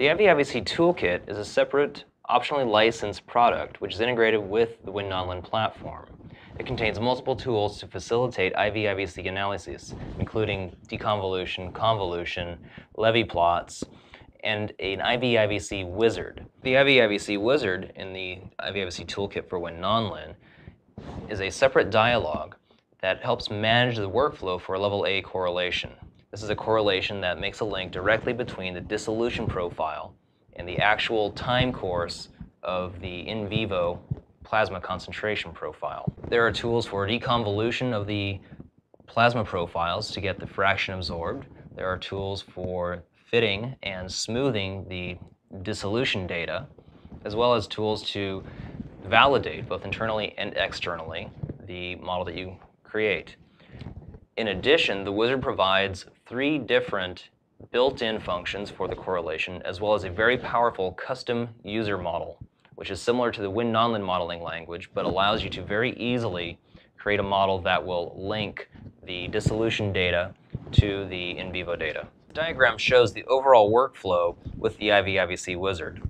The IVIVC Toolkit is a separate, optionally licensed product which is integrated with the WinNonlin platform. It contains multiple tools to facilitate IVIVC analyses, including deconvolution, convolution, Levy plots, and an IVIVC wizard. The IVIVC wizard in the IVIVC Toolkit for WinNonlin is a separate dialog that helps manage the workflow for a level A correlation. This is a correlation that makes a link directly between the dissolution profile and the actual time course of the in vivo plasma concentration profile. There are tools for deconvolution of the plasma profiles to get the fraction absorbed. There are tools for fitting and smoothing the dissolution data, as well as tools to validate, both internally and externally, the model that you create. In addition, the wizard provides 3 different built-in functions for the correlation, as well as a very powerful custom user model, which is similar to the WinNonlin modeling language, but allows you to very easily create a model that will link the dissolution data to the in vivo data. The diagram shows the overall workflow with the IVIVC wizard.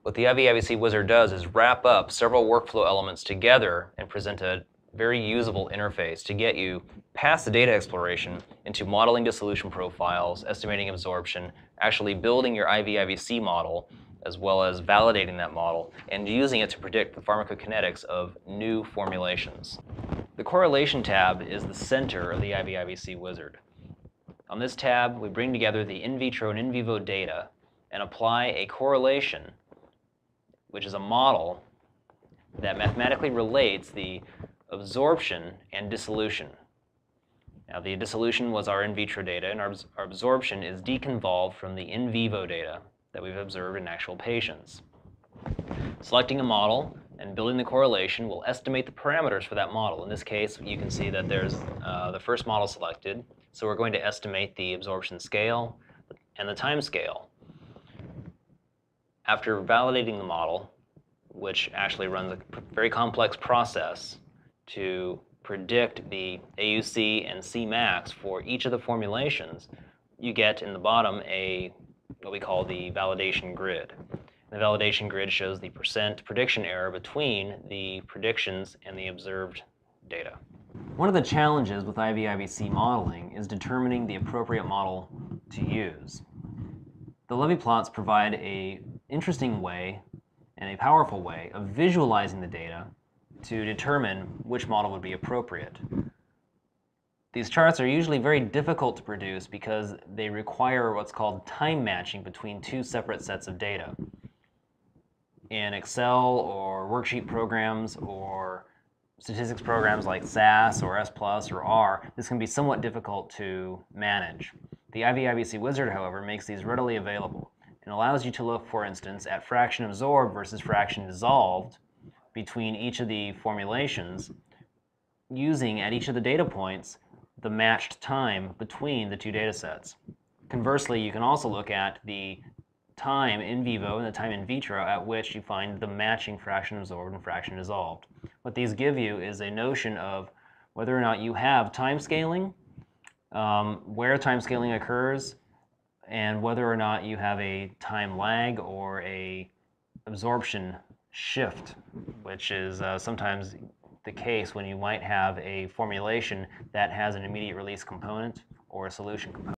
What the IVIVC wizard does is wrap up several workflow elements together and present a very usable interface to get you past the data exploration into modeling dissolution profiles, estimating absorption, actually building your IVIVC model, as well as validating that model and using it to predict the pharmacokinetics of new formulations. The correlation tab is the center of the IVIVC wizard. On this tab, we bring together the in vitro and in vivo data and apply a correlation, which is a model that mathematically relates the absorption and dissolution. Now, the dissolution was our in vitro data, and our absorption is deconvolved from the in vivo data that we've observed in actual patients. Selecting a model and building the correlation will estimate the parameters for that model. In this case, you can see that there's the first model selected, so we're going to estimate the absorption scale and the time scale. After validating the model, which actually runs a very complex process to predict the AUC and Cmax for each of the formulations, you get in the bottom what we call the validation grid. The validation grid shows the % prediction error between the predictions and the observed data. One of the challenges with IVIVC modeling is determining the appropriate model to use. The Levy plots provide an interesting way and a powerful way of visualizing the data to determine which model would be appropriate. These charts are usually very difficult to produce because they require what's called time matching between 2 separate sets of data. In Excel or worksheet programs or statistics programs like SAS or S+ or R, this can be somewhat difficult to manage. The IVIVC wizard, however, makes these readily available and allows you to look, for instance, at fraction absorbed versus fraction dissolved between each of the formulations, using at each of the data points the matched time between the 2 data sets. Conversely, you can also look at the time in vivo and the time in vitro at which you find the matching fraction absorbed and fraction dissolved. What these give you is a notion of whether or not you have time scaling, where time scaling occurs, and whether or not you have a time lag or a absorption shift, which is sometimes the case when you might have a formulation that has an immediate release component or a solution component.